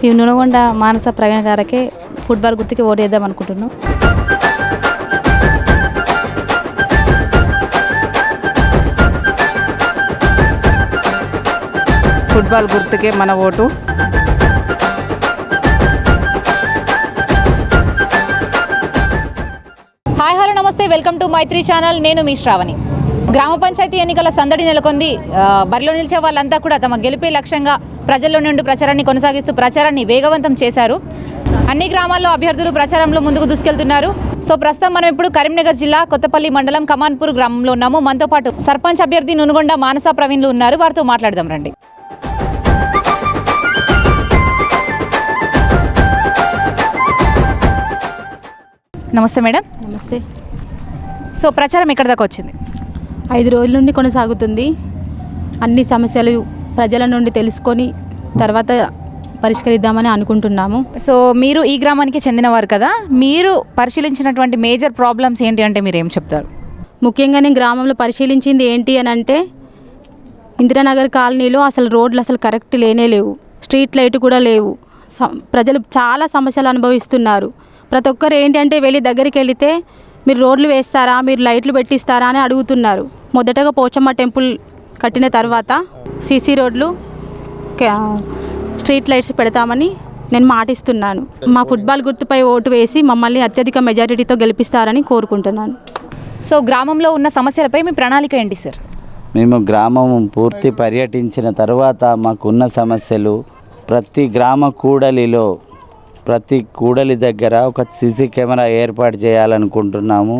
ఈ నూనెగొండ మానస ప్రవీణ్ గారికి ఫుట్బాల్ గుర్తుకి ఓటు వేద్దాం అనుకుంటున్నాం. ఫుట్బాల్ గుర్తుకే మన ఓటు. హాయ్ హలో నమస్తే, వెల్కమ్ టు మైత్రి ఛానల్. నేను మీ శ్రావణి. గ్రామ పంచాయతీ ఎన్నికల సందడి నెలకొంది. బరిలో నిలిచే వాళ్ళంతా కూడా తమ గెలిపే లక్ష్యంగా ప్రజల్లో నుండి ప్రచారాన్ని కొనసాగిస్తూ ప్రచారాన్ని వేగవంతం చేశారు. అన్ని గ్రామాల్లో అభ్యర్థులు ప్రచారంలో ముందుకు దూసుకెళ్తున్నారు. సో ప్రస్తుతం మనం ఇప్పుడు కరీంనగర్ జిల్లా కొత్తపల్లి మండలం కమాన్పూర్ గ్రామంలో ఉన్నాము. మనతో పాటు సర్పంచ్ అభ్యర్థి నూనెగొండ మానస ప్రవీణ్లు ఉన్నారు. వారితో మాట్లాడదాం రండి. నమస్తే మేడం. నమస్తే. సో ప్రచారం ఎక్కడి దాకా వచ్చింది? 5 రోజుల నుండి కొనసాగుతుంది. అన్ని సమస్యలు ప్రజల నుండి తెలుసుకొని తర్వాత పరిష్కరిద్దామని అనుకుంటున్నాము. సో మీరు ఈ గ్రామానికి చెందినవారు కదా, మీరు పరిశీలించినటువంటి మేజర్ ప్రాబ్లమ్స్ ఏంటి అంటే మీరు ఏం చెప్తారు? ముఖ్యంగా నేను గ్రామంలో పరిశీలించింది ఏంటి అని అంటే, ఇందిరానగర్ కాలనీలో అసలు రోడ్లు అసలు కరెక్ట్ లేనే లేవు, స్ట్రీట్ లైట్ కూడా లేవు. ప్రజలు చాలా సమస్యలు అనుభవిస్తున్నారు. ప్రతి ఒక్కరు ఏంటంటే దగ్గరికి వెళితే మీరు రోడ్లు వేస్తారా, మీరు లైట్లు పెట్టిస్తారా అని అడుగుతున్నారు. మొదటగా పోచమ్మ టెంపుల్ కట్టిన తర్వాత సీసీ రోడ్లు, స్ట్రీట్ లైట్స్ పెడతామని నేను మాటిస్తున్నాను. మా ఫుట్బాల్ గుర్తుపై ఓటు వేసి మమ్మల్ని అత్యధిక మెజారిటీతో గెలిపిస్తారని కోరుకుంటున్నాను. సో గ్రామంలో ఉన్న సమస్యలపై మీ ప్రణాళిక ఏంటి సార్? మేము గ్రామం పూర్తి పర్యటించిన తర్వాత మాకున్న సమస్యలు, ప్రతి గ్రామ కూడలిలో ప్రతి కూడలి దగ్గర ఒక సీసీ కెమెరా ఏర్పాటు చేయాలనుకుంటున్నాము.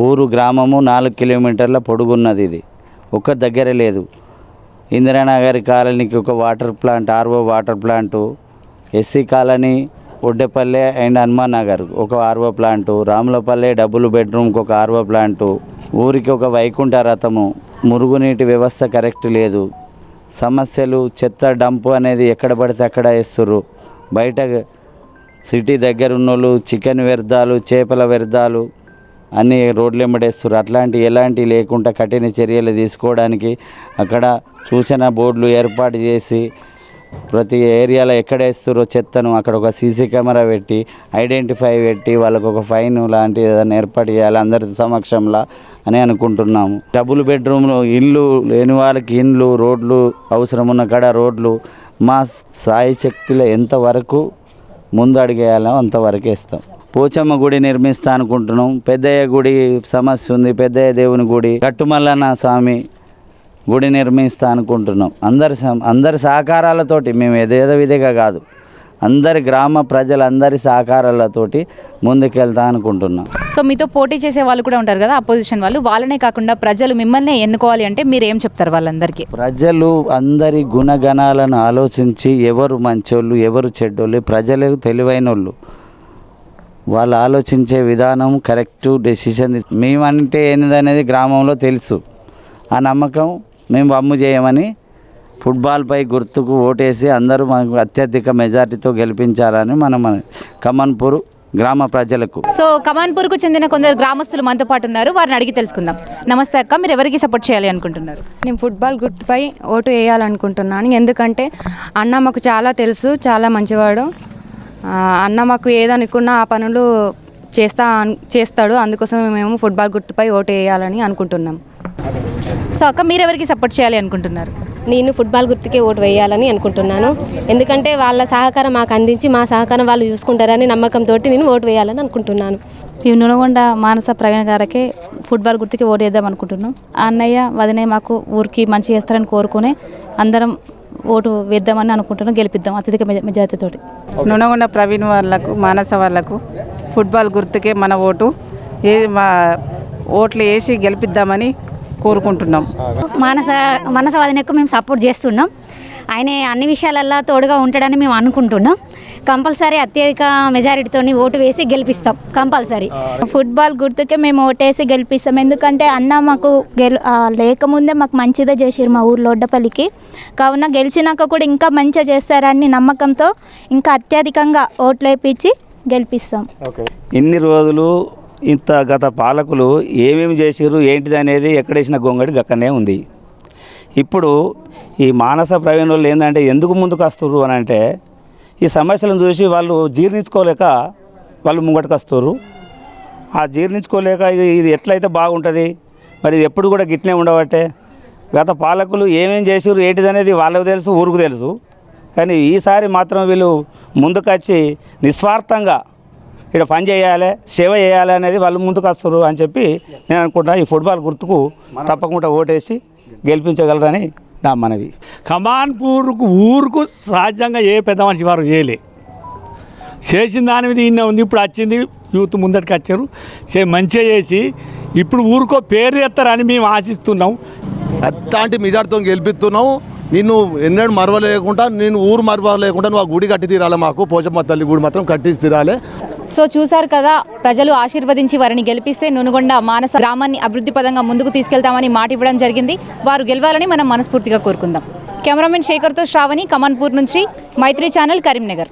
ఊరు గ్రామము 4 కిలోమీటర్ల పొడుగున్నది. ఇది ఒక దగ్గర లేదు. ఇందిరానగర్ కాలనీకి ఒక water plant, RO water plant, SC colony Oddepalle and Hanuman Nagar ఒక ఆర్ఓ ప్లాంటు, రాములపల్లె డబుల్ బెడ్రూమ్కి ఒక ఆర్ఓ ప్లాంటు, ఊరికి ఒక వైకుంఠ రథము, మురుగునీటి వ్యవస్థ కరెక్ట్ లేదు. సమస్యలు, చెత్త డంపు అనేది ఎక్కడ పడితే అక్కడ వేస్తుర్రు. బయట సిటీ దగ్గర ఉన్నోళ్ళు చికెన్ వ్యర్థాలు, చేపల వ్యర్థాలు అన్నీ రోడ్లు వెంబడేస్తారు. ఎలాంటివి లేకుండా కఠిన చర్యలు తీసుకోవడానికి అక్కడ సూచన బోర్డులు ఏర్పాటు చేసి ప్రతి ఏరియాలో ఎక్కడ వేస్తారో చెత్తను అక్కడ ఒక సీసీ కెమెరా పెట్టి ఐడెంటిఫై పెట్టి వాళ్ళకు ఒక ఫైన్ లాంటిది ఏదైనా ఏర్పాటు చేయాలి అందరి సమక్షంలో అని అనుకుంటున్నాము. డబుల్ బెడ్రూమ్లు ఇల్లు లేని వాళ్ళకి ఇండ్లు, రోడ్లు అవసరం ఉన్న కాడ రోడ్లు మా సాయి శక్తిలో ఎంతవరకు ముందు అడిగేయాలో అంతవరకు ఇస్తాం. పోచమ్మ గుడి నిర్మిస్తా అనుకుంటున్నాం. పెద్దయ్య గుడి సమస్య ఉంది. పెద్దయ్య దేవుని గుడి, కట్టుమల్లన్న స్వామి గుడి నిర్మిస్తా అనుకుంటున్నాం. అందరి సహకారాలతోటి, మేము ఏదేదో విధిగా కాదు, అందరి గ్రామ ప్రజలందరి సహకారాలతోటి ముందుకెళ్తా అనుకుంటున్నాం. సో మీతో పోటీ చేసే వాళ్ళు కూడా ఉంటారు కదా, అపోజిషన్ వాళ్ళు, వాళ్ళనే కాకుండా ప్రజలు మిమ్మల్ని ఎన్నుకోవాలి అంటే మీరు ఏం చెప్తారు వాళ్ళందరికీ? ప్రజలు అందరి గుణగణాలను ఆలోచించి ఎవరు మంచోళ్ళు ఎవరు చెడ్డోళ్ళు, ప్రజలు తెలివైన వాళ్ళు, వాళ్ళు ఆలోచించే విధానం కరెక్ట్ డెసిషన్. మేమంటే ఏందనేది గ్రామంలో తెలుసు. ఆ నమ్మకం మేము వమ్ము చేయమని ఫుట్బాల్పై గుర్తుకు ఓటేసి అందరూ మాకు అత్యధిక మెజార్టీతో గెలిపించాలని మన కమాన్పూర్ గ్రామ ప్రజలకు. సో కమాన్పూర్కు చెందిన కొందరు గ్రామస్తులు మనతో పాటు ఉన్నారు, వారిని అడిగి తెలుసుకుందాం. నమస్తే అక్క, మీరు ఎవరికి సపోర్ట్ చేయాలి అనుకుంటున్నారు? నేను ఫుట్బాల్ గుర్తుపై ఓటు వేయాలనుకుంటున్నాను. ఎందుకంటే అన్న మాకు చాలా తెలుసు, చాలా మంచివాడు. అన్న మాకు ఏదనుకున్నా ఆ పనులు చేస్తాడు. అందుకోసం మేము ఫుట్బాల్ గుర్తుపై ఓటు వేయాలని అనుకుంటున్నాం. సో అక్క, మీరు ఎవరికి సపోర్ట్ చేయాలి అనుకుంటున్నారు? నేను ఫుట్బాల్ గుర్తుకే ఓటు వేయాలని అనుకుంటున్నాను. ఎందుకంటే వాళ్ళ సహకారం మాకు అందించి మా సహకారం వాళ్ళు చూసుకుంటారని నమ్మకంతో నేను ఓటు వేయాలని అనుకుంటున్నాను. ఈ నూనెగొండ మానస ప్రవీణ్ గారికి ఫుట్బాల్ గుర్తుకి ఓటు వేద్దాం అనుకుంటున్నాం. అన్నయ్య వదినే మాకు ఊరికి మంచి చేస్తారని కోరుకునే అందరం ఓటు వేద్దామని అనుకుంటున్నాం. గెలిపిద్దాం అత్యధిక మెజారిటీతోటి. నూనెగొండ ప్రవీణ్ వాళ్ళకు, మానస వాళ్ళకు ఫుట్బాల్ గుర్తుకే మన ఓటు. ఓట్లు వేసి గెలిపిద్దామని కోరుకుంటున్నాం. మానస వదినకు మేము సపోర్ట్ చేస్తున్నాం. ఆయన అన్ని విషయాలల్లో తోడుగా ఉంటాడని మేము అనుకుంటున్నాం. కంపల్సరీ అత్యధిక మెజారిటీతో ఓటు వేసి గెలిపిస్తాం కంపల్సరీ. ఫుట్బాల్ గుర్తుకే మేము ఓటేసి గెలిపిస్తాం. ఎందుకంటే అన్న మాకు లేకముందే మాకు మంచిదే చేసారు మా ఊర్లో ఒడ్డపల్లికి. కావున గెలిచినాక కూడా ఇంకా మంచిగా చేస్తారని నమ్మకంతో ఇంకా అత్యధికంగా ఓట్లు వేయించి గెలిపిస్తాం. ఇన్ని రోజులు ఇంత గత పాలకులు ఏమేమి చేసిర్రు ఏంటిది అనేది ఎక్కడేసిన గొంగడి గక్కనే ఉంది. ఇప్పుడు ఈ మానస ప్రవీణ్ వాళ్ళు ఏంటంటే ఎందుకు ముందుకు వస్తుర్రు అని అంటే ఈ సమస్యలను చూసి వాళ్ళు జీర్ణించుకోలేక వాళ్ళు ముంగటికి వస్తారు. ఆ జీర్ణించుకోలేక ఇది ఎట్లయితే బాగుంటుంది, మరి ఇది ఎప్పుడు కూడా గిట్నే ఉండబట్టే గత పాలకులు ఏమేం చేసారు ఏంటిదనేది వాళ్ళకు తెలుసు, ఊరుకు తెలుసు. కానీ ఈసారి మాత్రం వీళ్ళు ముందుకొచ్చి నిస్వార్థంగా ఇక్కడ పని చేయాలి, సేవ చేయాలి అనేది వాళ్ళు ముందుకు వస్తారు అని చెప్పి నేను అనుకుంటున్నా. ఈ ఫుట్బాల్ గుర్తుకు తప్పకుండా ఓటేసి గెలిపించగలరని నా మనవి. కమాన్పూర్కు ఊరుకు సహజంగా ఏ పెద్ద మనిషి వారు చేసిన దాని మీద ఇన్న ఉంది. ఇప్పుడు వచ్చింది యూత్ ముందటికి వచ్చారు, మంచిగా చేసి ఇప్పుడు ఊరుకో పేరు ఎత్తారని మేము ఆశిస్తున్నాం. అట్లాంటి మెజార్టీతో గెలిపిస్తున్నావు. నిన్ను ఎన్నడూ మరవలేకుండా, నేను ఊరు మరవలేకుండా నువ్వు ఆ గుడి కట్టి తీరాలి. మాకు పోచమ్మ తల్లి గుడి మాత్రం కట్టి తీరాలి. సో చూశారు కదా, ప్రజలు ఆశీర్వదించి వారిని గెలిపిస్తే నునుగొండ మానస గ్రామాన్ని అభివృద్ధి పదంగా ముందుకు తీసుకెళ్తామని మాట ఇవ్వడం జరిగింది. వారు గెలవాలని మనం మనస్ఫూర్తిగా కోరుకుందాం. కెమెరామెన్ శేఖర్తో శ్రావణి, కమాన్పూర్ నుంచి మైత్రి ఛానల్, కరీంనగర్.